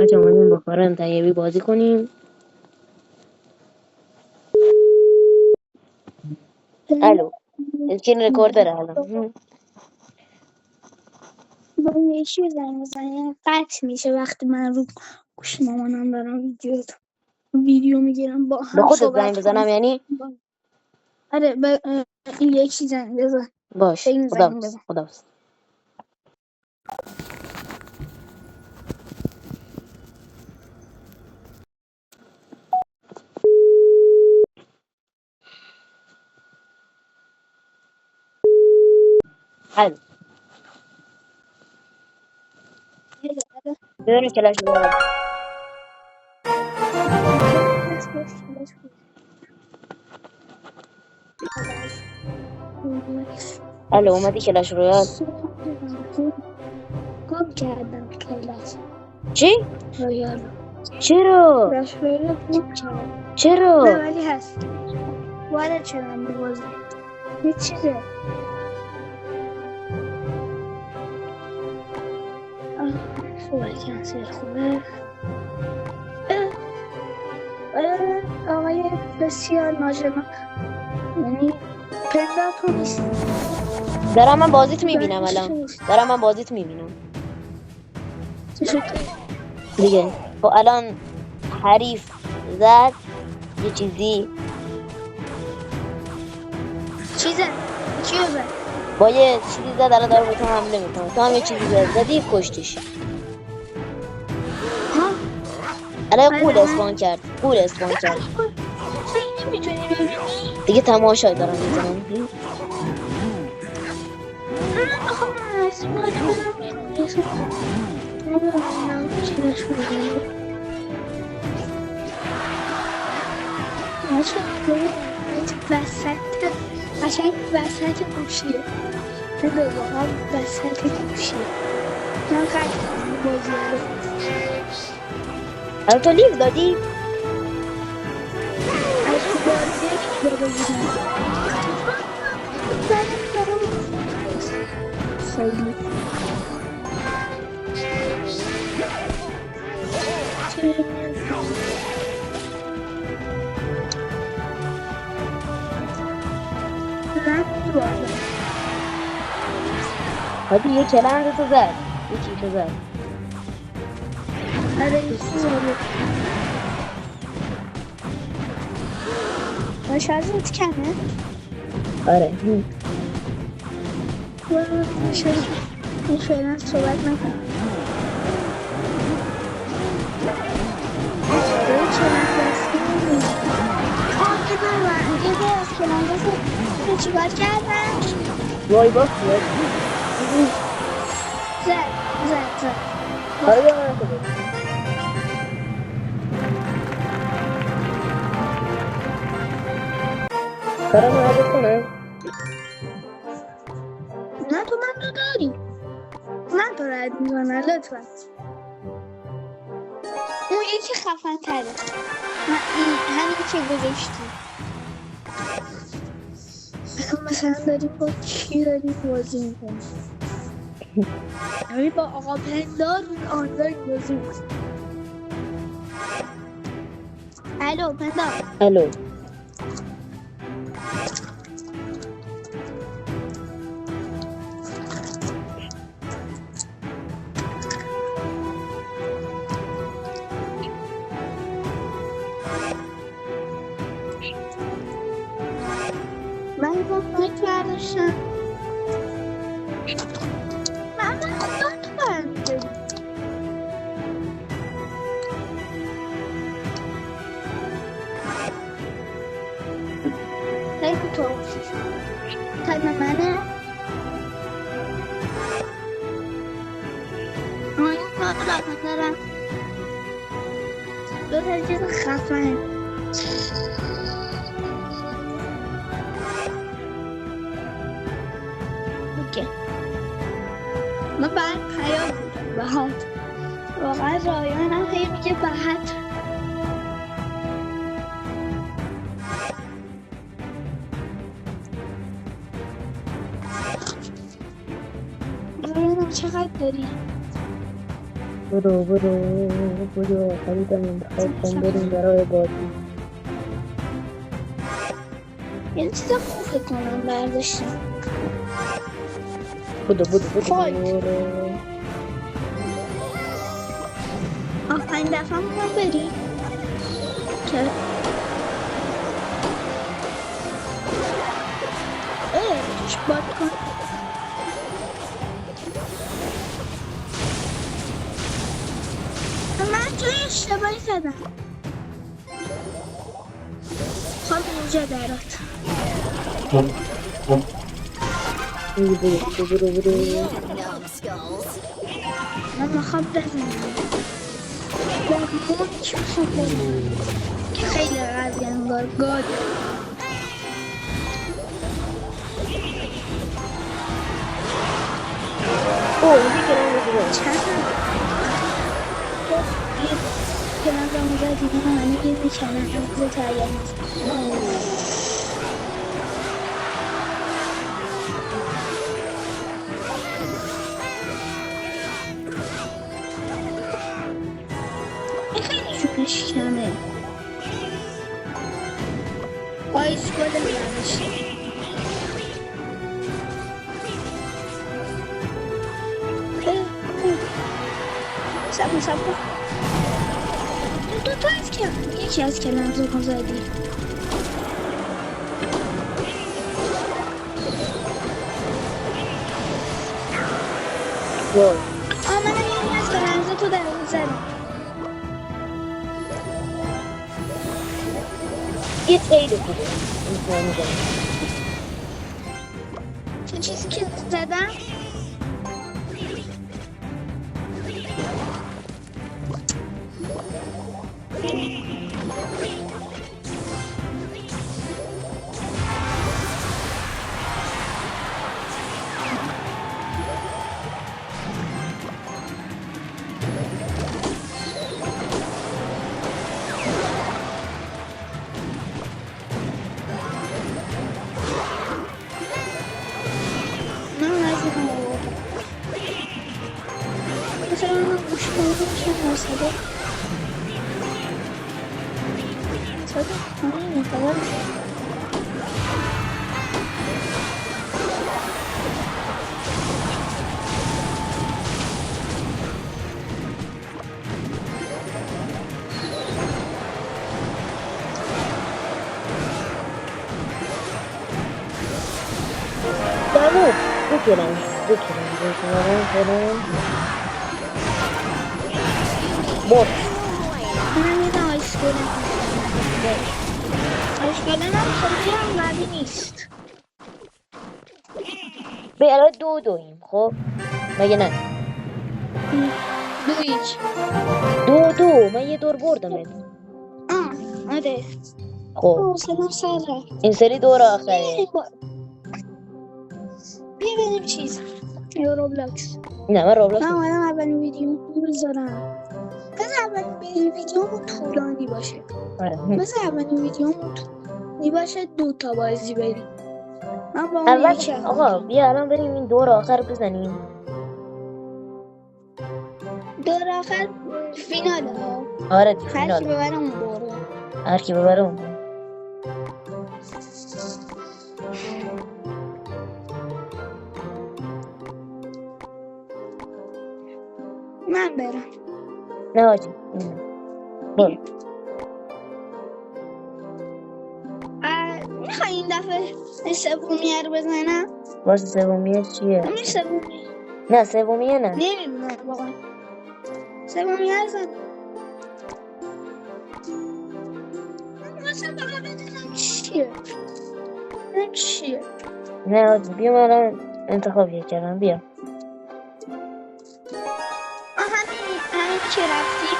بچه اومدیم با کارن طیبی بازی کنیم. الو، اسکرین رکوردره الان. با یه چیز زنگ بزنیم قطع میشه وقتی من رو گوش مامانم دارم ویدیو میگیرم با به هم خودت زنگ صحبت بزنم کنیم. یعنی؟ آره این یکی زنگ بزن. به باش، این زنگ خداحافظ بزن. خداحافظ. الو، ببینیم کلاش رو. الو، اومدی کلاش رویال؟ گم کردم کلاس چی؟ رویال رو. چرا؟ کلاس رویال رو گم کردم. نه چرا؟ ولی هست وارد شدم به بازی. یه چیزه خوبه کنسل خوبه. آقای بسیار ناجناق یعنی پندار تو نیستی. دارم من بازیت میبینم دانش تو الان. نیستی. دارم من بازیت میبینم چطوری؟ دیگه. خب الان حریف زد یه چیزی چیزه چیه زد؟ با یه چیزی زد، الان داره به تو حمله میکنه. تو هم یه چیزی زدی کشتش. ها؟ الان قول آره من اسپان کرد، قول اسپان کرد. تو این نمیتونی ببینی؟ دیگه تماشای دارم میزنم. آخه من از این باید برم بیرون یه سو نمیدونم چیزش بگم بچه ببینید وسط قشنگ وسط گوشیه نه واقعا وسط گوشیه. من قطع کنم بازی رو. الان تو لیو دادی؟ از تو بازی لیف داده بودم. زدم دارم خیلی چرا نمیاد پایین؟ رفت بالا. حاجی یه کلند تو زد، یکی تو زد. آره یکی زده و شرزت کمه آره. و شرزت این فعلا صحبت نکن. داره کلم دستی میبینی پدر من یکی از کلم دست میدونی چیکار کردم؟ وای باف زد. زد آره باخت. بیا من تو بریم. کارم رو عدت کنم. نه تو من تو داری من تو رد میکنم لطفا. اون یکی خفن تره این همین که گذاشتی. مثلا داریم با کی داریم بازی میکنیم؟ داریم با آقا پندار آنلاین بازی میکنیم. الو پندار الو. من با مایک برداشتم. من خدا تو برمیداری خیلی تو تایم منه. آیا کار دارم دو تا چیز خفن. اوکی من بعد پیام میدم بهات واقعا رایانم هی میگه بهت رایانم چقدر داری؟ برو خریدم انتخاب کن بریم برای بازی. یه چیز خوب فکر کنم برداشتم. برو فایت. آخرین دفعه ما بریم که توش باد کن. من جای اشتباهی زدم. خب اینجا درات برو من میخوام بزنم با چی میخوام بزنم که خیلی قوی انگار گاد چند که نظام زدیم همه گیر میکنن رو تریم خیلی جونش کمه آیس بوده برداشته سب دو تا از کلم یکی از کلم زکن زدی منم یکی از کلم تو در زدم یه خیلی خوبه چه چیزی که زدم بکنم برد من یه آیسکولن هم خیلی هم قوی نیست به الان دویم خب مگه نه 2-2 من یه دور بردم آره خب سلام سر رفت این سری دور آخره بیا بریم چیز یا روبلاکس نه من روبلاکس من اومدم اولین ویدیو بذارم اولین ویدیو طولانی باشه مثل اولین ویدیو طولانی باشه 2 تا بازی بریم من با اون یکی آقا بیا الان بریم این دور آخر بزنیم دور آخر فیناله آره هر کی ببره اون برده هر کی ببره اون من برم نه آجی برو میخوای این دفعه سومیه رو بزنم؟ واسه سومیه چیه؟ همین سومیه نه سومیه نه نمیدونم واقعا سومیه رو زن من واسه باقا بدونم چیه نه آجی بیا من الان انتخاب کردم بیا همین که رفتی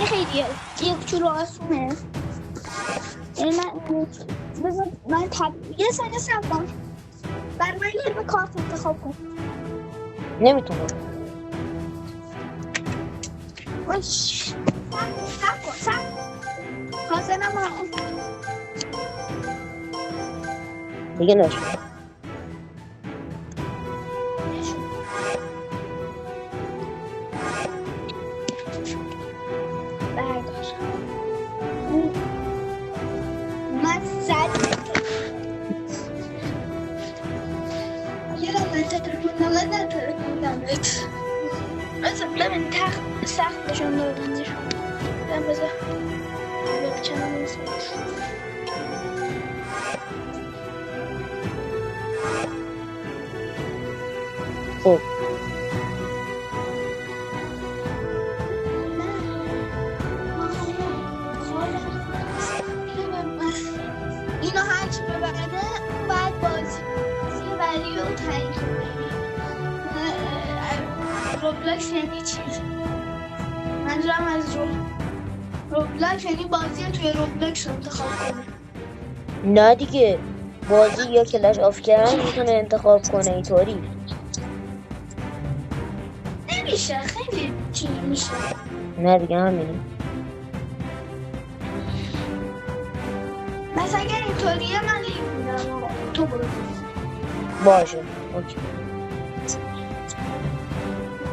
یه خیلی یه کوچولو آسونه من یه ثانیه صبر کن بر من یه به کارت انتخاب کن نمیتونم صبر حاضرم دیگه نشون ببین تخت سخت نشون دادنش. بذار بکنم این خب اینو هرچی ببره اون باید بازی ولی رو تعیین کنه. روبلاکس یعنی چی؟ منظورم از روبلاکس یعنی بازی توی روبلاکس رو انتخاب کنه. نه دیگه بازی یا کلش آف کردن میتونه انتخاب کنه اینطوری. نمیشه خیلی چی میشه. نه دیگه همینه. مثلا اگر اینطوریه من لیگ میدم تو برو. باشه اوکی.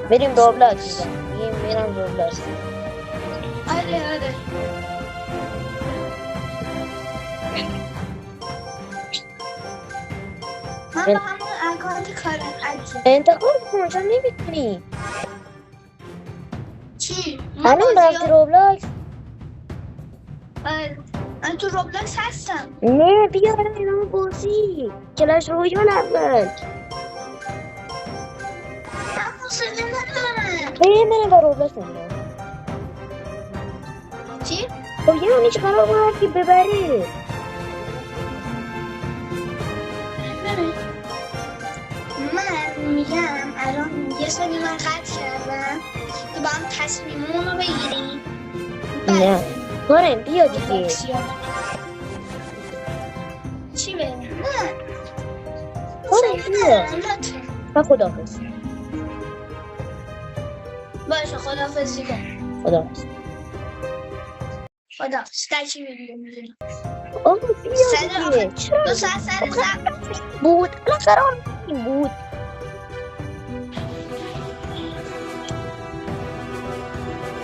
بریم روبلاکس میرم روبلاکس. آره من با همون اکانت کارم انتخاب کن چون نمیتونی. چی؟ الان رفتی روبلاکس؟ من تو روبلاکس هستم. نه بیا الان بازی کلش رویال اول. من حوصله ندارم. بریم با روبلاکس میرم. چی؟ خب یعنی چه قرار باید که ببری؟ من میگم الان یه سری من قطع کردم که با هم تصمیمون رو بگیریم. نه کارم بیا دیگه. چی بریم؟ نه کارم بیا و خداحافظ. باشه خداحافظی کن. خداحافظ. خداحافظ. در چی میگیم؟ آقا بیا دیگه. دو ساعت سر زب بود الان قرار این بود.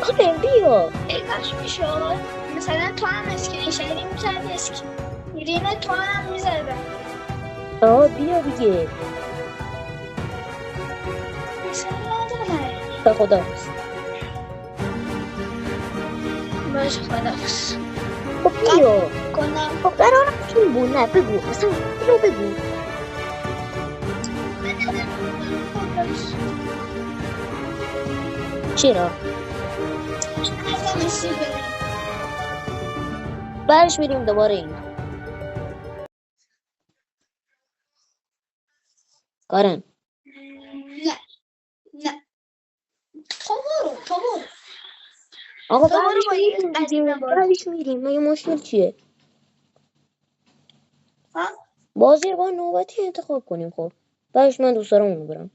کارم بیا. ای کاش میشد مثلا تو هم اسکرین شریک میکردی اسکرین تو هم میزدم. آه بیا دیگه. مثلا نداره. و خداحافظ. باشه خداحافظ. خب بیا. کنم خب قرار این بود. نه بگو اصلا اینو بگو. چرا؟ اصلا میسی بریم. بعدش میریم دوباره این. کارن نه تو برو آقا دوباره بعدش با این میریم دیگه. قدیمه بازی. بعدش میریم. مگه مشکل چیه؟ ها؟ بازی رو با نوبتی انتخاب کنیم. خب بعدش من دوست دارم اونو برم.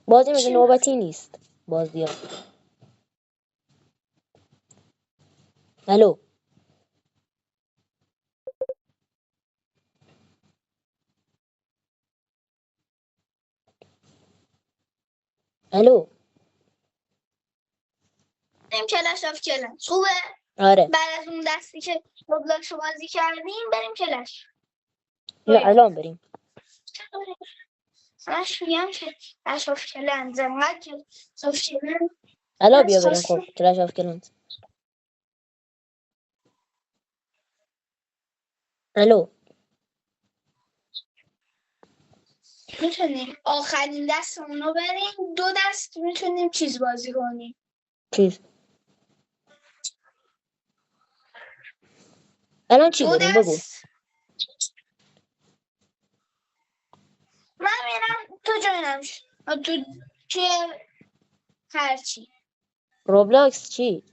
بازی مگه نوبتی نیست بازی ها. الو الو بریم کلاش آف کلنس خوبه؟ آره بعد از اون دستی که روبلاکس رو بازی کردیم بریم کلاش. یا الان بریم. همش میگم که کلاش آف کلنس انقدر کلاش آف کلنس الان بیا بریم. خب کلاش آف کلنس. الو میتونیم آخرین دستمون رو بریم. 2 دست میتونیم چیز بازی کنیم. چیز الان چی 2 بریم بگو. دست من میرم تو جاینم تو توی هرچی روبلاکس چی؟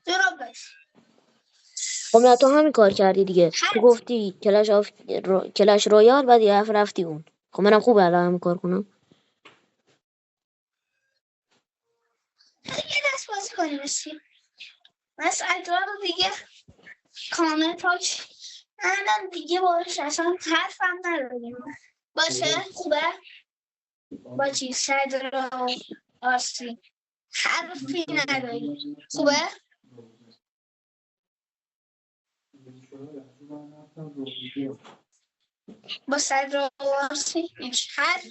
تو روبلاکس. خب نه تو همین کار کردی دیگه. تو گفتی کلاش رویال بعد یه هفته رفتی اون. خب منم خوبه الان همین کار کنم. یه دست بازی کنیم اسیم مسئله رو دیگه کامل پاک الان دیگه باش اصلا حرفم نداریم. باشه خوبه با چی صدر و آستی حرفی نداریم. خوبه با صدر آرسین حرف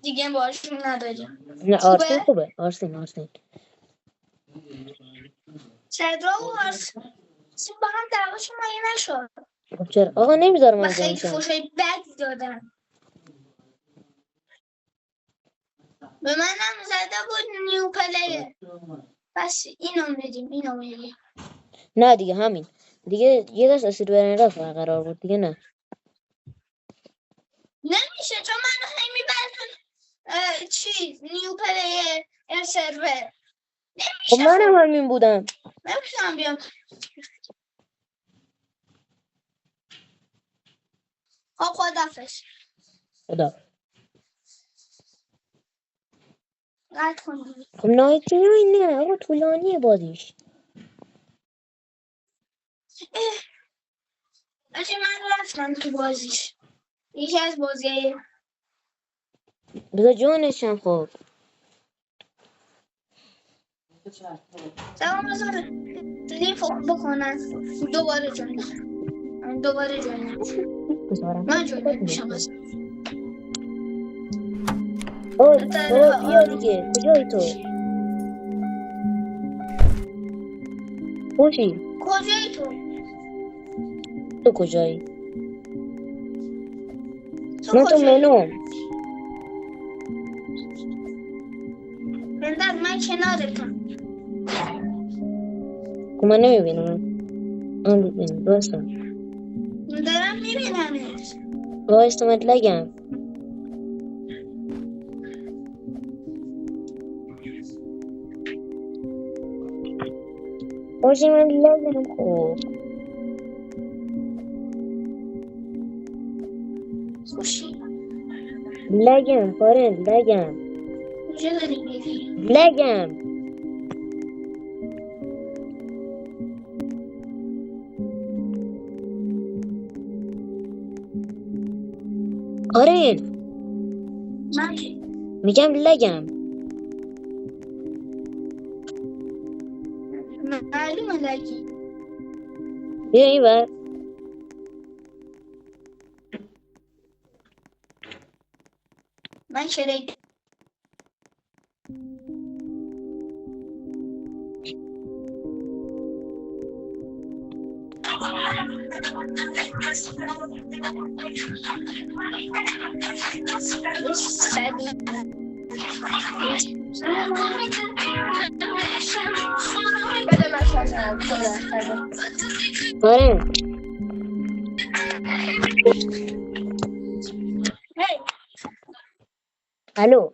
دیگه باشون نداریم. نه آرسین خوبه. آرسین صدر و آرسین با هم دعواشون مگه نشد؟ خب چرا آقا نمیذارم و من خیلی جمشم. فوشای بد دادن به منم زده بود نیو پلیر. بس اینو میدیم نه دیگه همین دیگه یه دست اسید برنده قرار بود دیگه. نه نمیشه چون منو هی میبرن چیز نیو پلیر سرور. خب نمیشه منم همین بودم. نمیتونم بیام. خب خدافظ. خدا. قطع کن دیگه. خب نایتی نه آقا طولانیه بازیش. اچه من رفتم تو بازیش. یکی از بازی بذار جونشم. خب سلام بذار لیف بکنن دوباره جوین بذارم من جوین میشم. بابا بیا دیگه. کجایی تو؟ خوشی کجایی تو کجایی؟ تو تو منوم. بندر من کنارتم. خب من نمیبینم. من ببینم باشم. دارم میبینمت. بایست اومد لگم. خوشی من لگم. خب خوشی لگم فارن لگم. کجا داری میری؟ لگم. آرین من میگم لگم. معلومه لگی. بیا این بر. من چرا آرین الو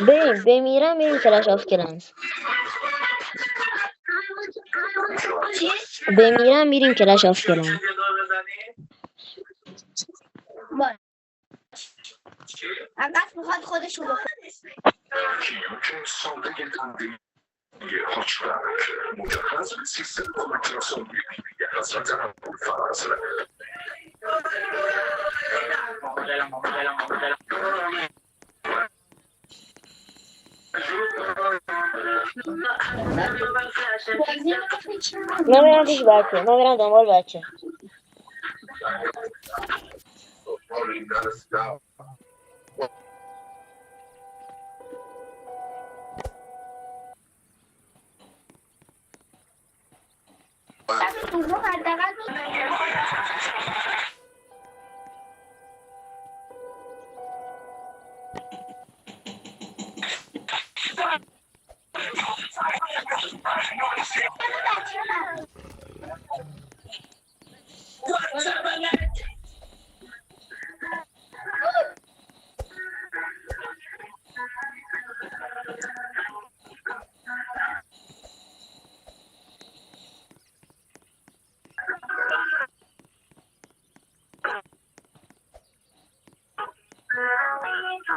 بریم بمیرم میریم کلش آف کلنز. بمیرم میریم کلش آف کلنز. عقب میخواد خودشو بکنه. من برم پیش بچه. من برم دنبال بچه.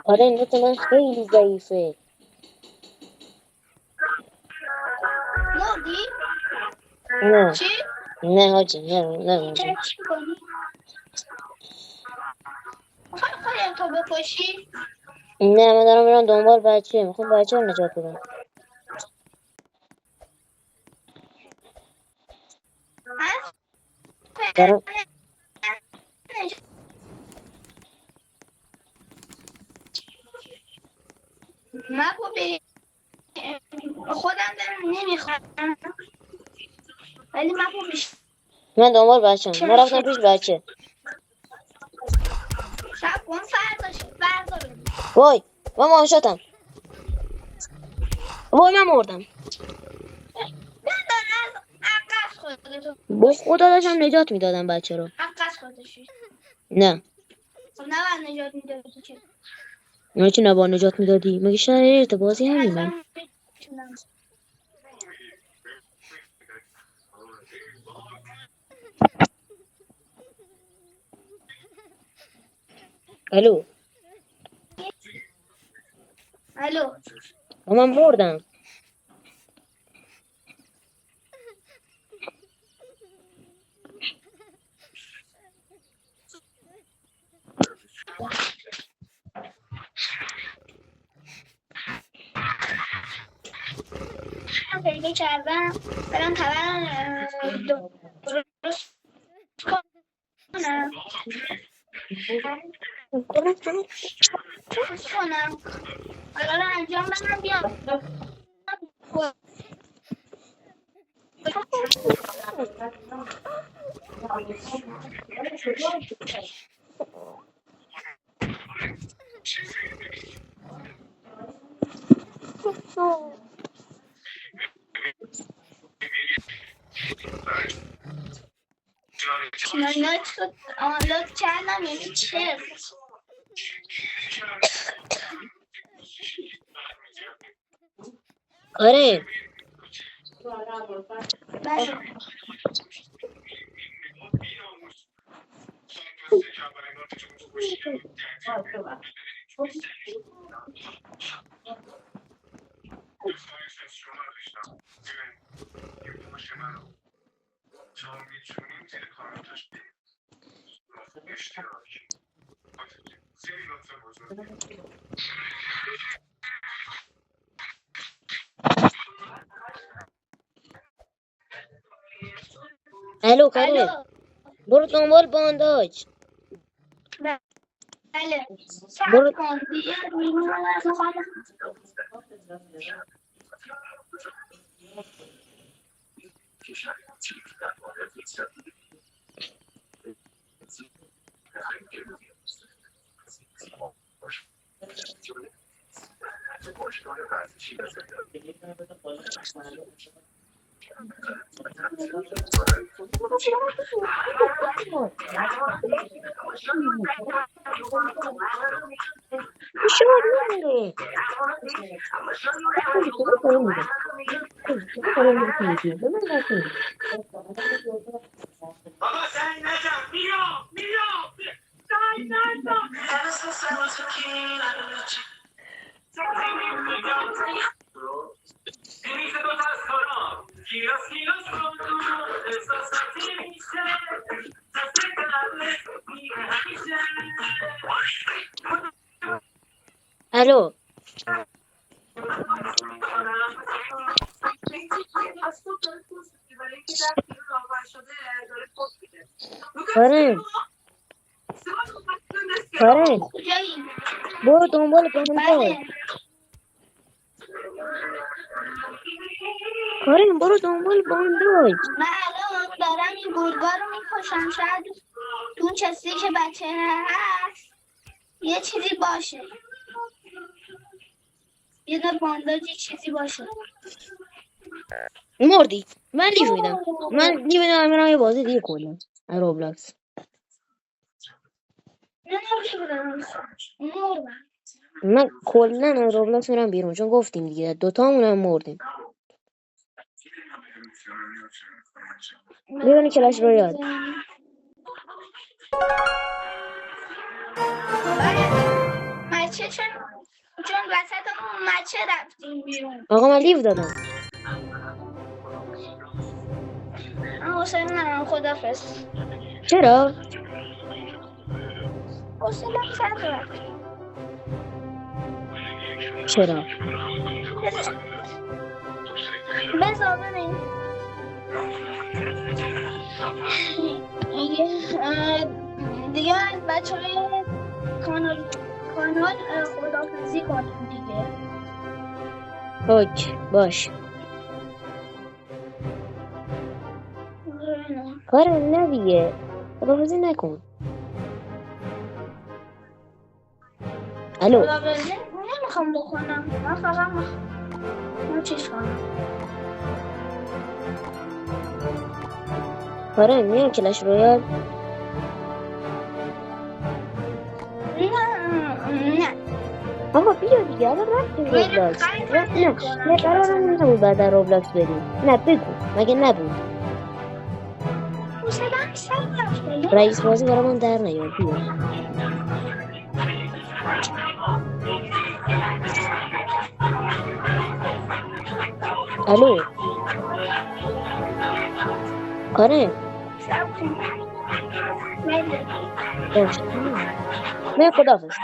آره نت من خیلی ضعیفه. مردی؟ نه چی؟ نه حاجی نه خواهی تو بکشی؟ نه من دارم میرم دنبال بچه. میخوام بچه رو نجات بدم. دارم مپو بری خودم دارم نمیخوام ولی مپو بیشتر من دنبال بچم. ما رفتم پیش بچه. شب کن فردا ببین. وای من مانشاتم. وای من مردم. عقص خودتو با خدا داشتم نجات میدادم بچه رو. عقص خودشی نه خب نباید نجات میدادی که من چی نبا نجات میدادی؟ مگه شرایط بازی همینه. اصلا میتونم الو الو من مردم. من پیدا کردم برم خبرم درست کنم درست کنم حالا انجام بدم بیام نایت رو آنلود کردم یعنی چه آره الو کاره الو برو دنبال بانداج. بله برو سب کن دیگه میخوام شما میره بابا سعی نجم میام سعی نجم میشه دو تا از کارا گیراس کن احساساتی میشه دست قبلت میگه همیشه الو کاره کاره کجایی؟ برو دنبال بانداج. بله کاره برو دنبال بانداج. من الان دارم این گرگا رو میکشم شاید تو اون چستی که بچه هست یه چیزی باشه یه دار بانداج یه چیزی باشه مردی. من لیو میدم. من لیو میدم میرم یه بازی دیگه کنم. روبلاکس. نه نمیدونم مردم من کلا روبلاکس میرم بیرون چون گفتیم دیگه دوتامون هم مردیم. میدونی کلاش رویال مچه چون وسط اون مچه رفتیم بیرون آقا من لیو دادم. حسین من خدافظ چرا؟ حسین هم سر رفت چرا؟ بذار ببین دیگه بچه های کانال خداحافظی کنیم دیگه. اوکی باش. کار نه دیگه، خداحافظی نکن. الو خداحافظی نمیخوام بکنم، من فقط میخوام چیز کنم. کارن میام کلش رویال. نه آقا بیا دیگه، الان رفتیم روبلاکس. نه قرارم نبود بعد در روبلاکس بریم. نه بگو، مگه نبود؟ رئیس بازی برامون در نیار. بیا الو کارن باش. نه خداحافظ.